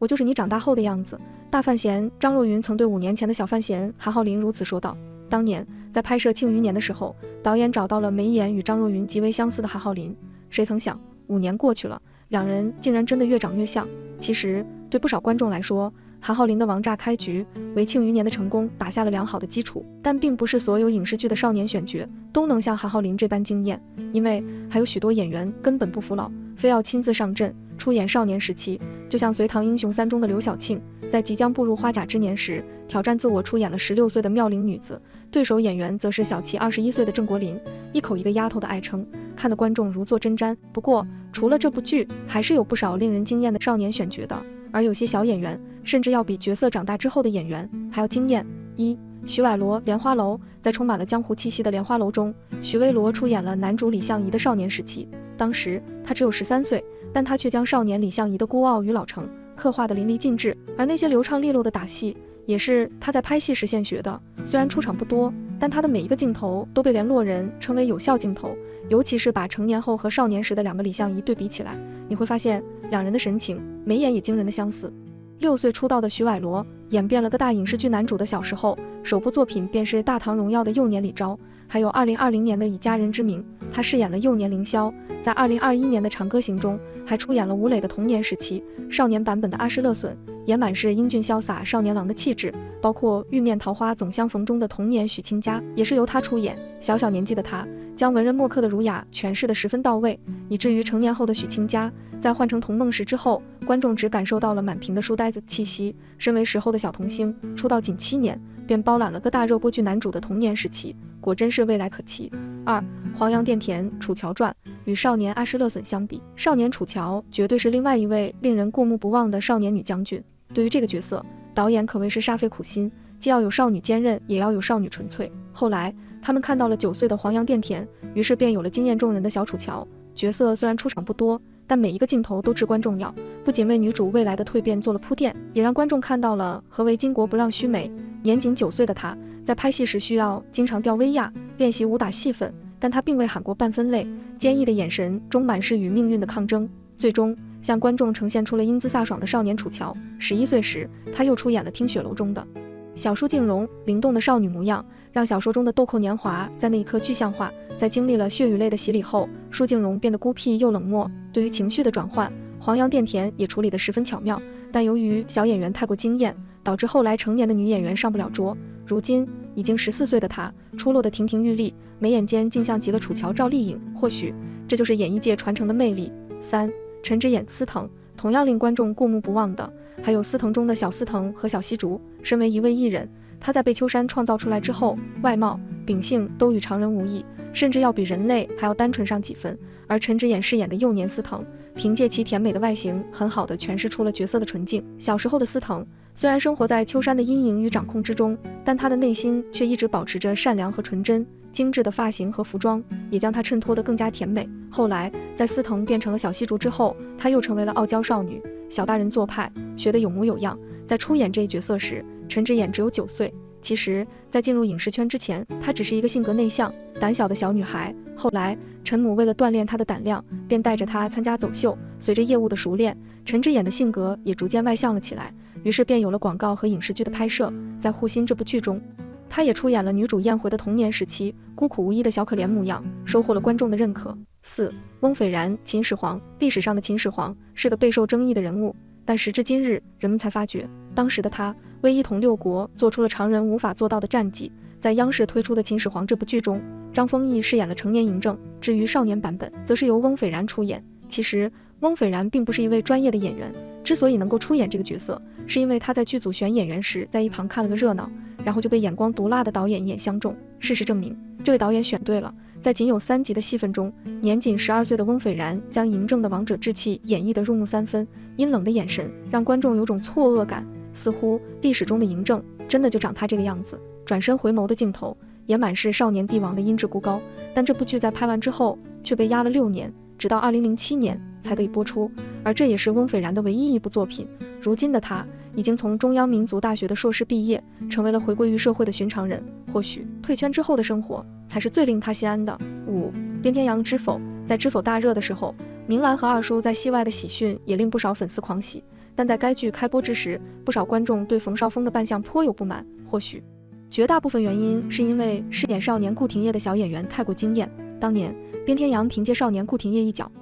我就是你长大后的样子。大范闲张若昀曾对5年前的小范闲韩浩林如此说道。当年在拍摄《庆余年》的时候，导演找到了眉眼与张若昀极为相似的韩浩林，谁曾想5年过去了，两人竟然真的越长越像。其实对不少观众来说，韩浩林的王炸开局为《庆余年》的成功打下了良好的基础，但并不是所有影视剧的少年选角都能像韩浩林这般惊艳，因为还有许多演员根本不服老，非要亲自上阵出演少年时期。就像《隋唐英雄3》中的刘晓庆，在即将步入花甲之年时，挑战自我出演了16岁的妙龄女子，对手演员则是小其21岁的郑国林，一口一个丫头的爱称，看得观众如坐针毡。不过除了这部剧，还是有不少令人惊艳的少年选角的，而有些小演员甚至要比角色长大之后的演员还要惊艳。徐婉罗《莲花楼》。在充满了江湖气息的《莲花楼》中，许巍罗出演了男主李相夷的少年时期，当时他只有13岁，但他却将少年李相夷的孤傲与老成刻画得淋漓尽致，而那些流畅利落的打戏也是他在拍戏时现学的。虽然出场不多，但他的每一个镜头都被联络人称为有效镜头，尤其是把成年后和少年时的2个李相夷对比起来，你会发现两人的神情眉眼也惊人的相似。6岁出道的徐婉罗演变了个大影视剧男主的小时候，首部作品便是《大唐荣耀》的幼年李昭，还有2020年的《以家人之名》，他饰演了幼年凌霄。在2021年的《长歌行》中，还出演了吴磊的童年时期少年版本的阿诗勒隼，也满是英俊潇洒少年郎的气质。包括《玉面桃花总相逢》中的童年许亲家，也是由他出演。小小年纪的他将文人墨客的儒雅诠释得十分到位，以至于成年后的许亲家在换成童梦时之后，观众只感受到了满屏的书呆子气息。身为时候的小童星，出道仅7年便包揽了个大热播剧男主的童年时期，果真是未来可期。黄杨钿田楚乔传。与少年阿诗勒隼相比，少年楚乔绝对是另外一位令人过目不忘的少年女将军。对于这个角色，导演可谓是煞费苦心，既要有少女坚韧，也要有少女纯粹。后来他们看到了9岁的黄杨钿田，于是便有了惊艳众人的小楚乔。角色虽然出场不多，但每一个镜头都至关重要，不仅为女主未来的蜕变做了铺垫，也让观众看到了何为巾帼不让须眉。年仅9岁的他，在拍戏时需要经常吊威亚，练习武打戏份，但他并未喊过半分泪，坚毅的眼神中满是与命运的抗争，最终向观众呈现出了英姿飒爽的少年楚乔。11岁时，他又出演了《听雪楼》中的小舒静容，灵动的少女模样让小说中的豆蔻年华在那一刻具象化。在经历了血与泪的洗礼后，舒静容变得孤僻又冷漠，对于情绪的转换，黄杨钿田也处理得十分巧妙。但由于小演员太过惊艳，导致后来成年的女演员上不了桌。如今已经14岁的她，出落得亭亭玉立，眉眼间竟像极了楚乔赵丽颖，或许这就是演艺界传承的魅力。陈之眼司藤。同样令观众过目不忘的还有司藤中的小司藤和小西竹。身为一位艺人，他在被秋山创造出来之后，外貌秉性都与常人无异，甚至要比人类还要单纯上几分。而陈之眼饰演的幼年司藤，凭借其甜美的外形，很好地诠释出了角色的纯净。小时候的司藤虽然生活在秋山的阴影与掌控之中，但他的内心却一直保持着善良和纯真。精致的发型和服装也将她衬托得更加甜美。后来在司藤变成了小西竹之后，她又成为了傲娇少女，小大人做派，学得有模有样。在出演这一角色时，陈之眼只有9岁。其实在进入影视圈之前，她只是一个性格内向胆小的小女孩。后来陈母为了锻炼她的胆量，便带着她参加走秀。随着业务的熟练，陈之眼的性格也逐渐外向了起来，于是便有了广告和影视剧的拍摄。在护心这部剧中，她也出演了女主燕回的童年时期孤苦无依的小可怜模样，收获了观众的认可。翁斐然秦始皇。历史上的秦始皇是个备受争议的人物，但时至今日，人们才发觉当时的他为一统6国做出了常人无法做到的战绩。在央视推出的《秦始皇》这部剧中，张丰毅饰演了成年嬴政，至于少年版本则是由翁斐然出演。其实翁斐然并不是一位专业的演员，之所以能够出演这个角色，是因为他在剧组选演员时在一旁看了个热闹，然后就被眼光毒辣的导演一眼相中。事实证明，这位导演选对了。在仅有3集的戏份中，年仅12岁的翁斐然将嬴政的王者志气演绎得入木三分，阴冷的眼神让观众有种错愕感，似乎历史中的嬴政真的就长他这个样子。转身回眸的镜头也满是少年帝王的音质孤高。但这部剧在拍完之后却被压了6年，直到2007年才可以播出，而这也是翁斐然的唯一一部作品。如今的他已经从中央民族大学的硕士毕业，成为了回归于社会的寻常人。或许退圈之后的生活才是最令他心安的。边天阳知否。在知否大热的时候，明兰和二叔在戏外的喜讯也令不少粉丝狂喜，但在该剧开播之时，不少观众对冯绍峰的扮相颇有不满，或许绝大部分原因是因为饰演少年顾廷烨的小演员太过惊艳。当年边天阳凭借少年顾廷烨一角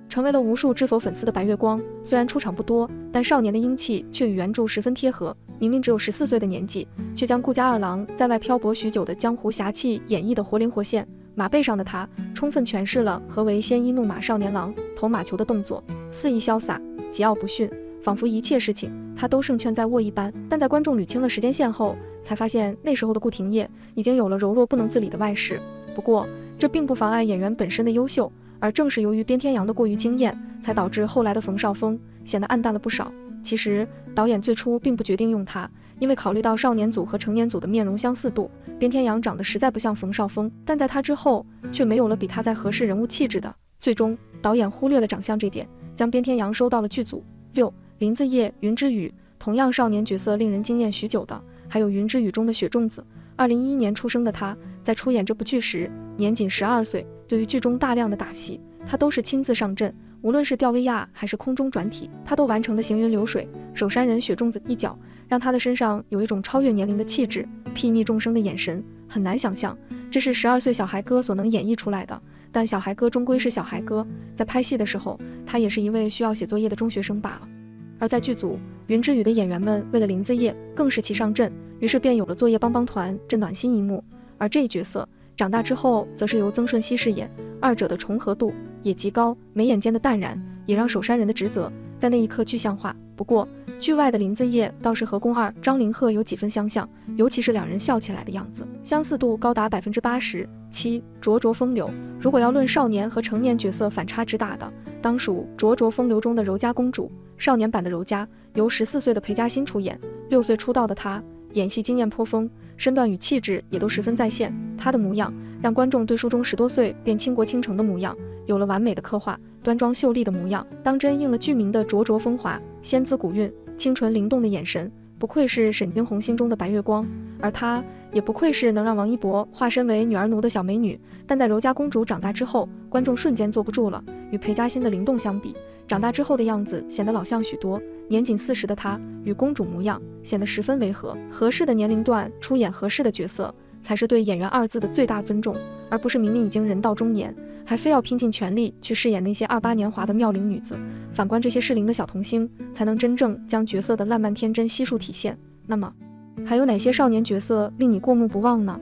成为了无数知否粉丝的白月光，虽然出场不多，但少年的英气却与原著十分贴合。明明只有14岁的年纪，却将顾家二郎在外漂泊许久的江湖侠气演绎得活灵活现。马背上的他充分诠释了何为鲜衣怒马少年郎，投马球的动作肆意潇洒，桀骜不驯，仿佛一切事情他都胜券在握一般。但在观众捋清了时间线后，才发现那时候的顾廷烨已经有了柔弱不能自理的外事。不过这并不妨碍演员本身的优秀，而正是由于边天阳的过于惊艳，才导致后来的冯绍峰显得暗淡了不少。其实导演最初并不决定用他，因为考虑到少年组和成年组的面容相似度，边天阳长得实在不像冯绍峰，但在他之后却没有了比他再合适人物气质的。最终导演忽略了长相这点，将边天阳收到了剧组。6. 林子业、云之羽。同样少年角色令人惊艳许久的还有云之羽中的雪粽子。2011年出生的他，在出演这部剧时年仅12岁，对于剧中大量的打戏，他都是亲自上阵，无论是吊威亚还是空中转体，他都完成的行云流水。守山人雪粽子一角让他的身上有一种超越年龄的气质，睥睨众生的眼神，很难想象这是12岁小孩哥所能演绎出来的。但小孩哥终归是小孩哥，在拍戏的时候，他也是一位需要写作业的中学生罢了。而在剧组，云之羽的演员们为了林子业更是齐上阵，于是便有了作业帮帮团这暖心一幕。而这一角色长大之后则是由曾舜晞饰演，二者的重合度也极高，眉眼间的淡然也让守山人的职责在那一刻具象化。不过剧外的林子业倒是和宫二张凌赫有几分相像，尤其是两人笑起来的样子，相似度高达80%。7. 灼灼风流。如果要论少年和成年角色反差之大的，当属灼灼风流中的柔家公主。少年版的柔家由14岁的裴嘉欣出演，6岁出道的她演戏经验颇丰，身段与气质也都十分在线。她的模样让观众对书中10多岁便倾国倾城的模样有了完美的刻画，端庄秀丽的模样当真应了剧名的灼灼风华，仙姿古韵，清纯灵动的眼神，不愧是沈惊鸿心中的白月光。而她也不愧是能让王一博化身为女儿奴的小美女。但在柔家公主长大之后，观众瞬间坐不住了。与裴嘉欣的灵动相比，长大之后的样子显得老相许多，年仅40的她与公主模样显得十分违和。合适的年龄段出演合适的角色，才是对演员2字的最大尊重，而不是明明已经人到中年，还非要拼尽全力去饰演那些28年华的妙龄女子。反观这些适龄的小童星，才能真正将角色的烂漫天真悉数体现。那么还有哪些少年角色令你过目不忘呢？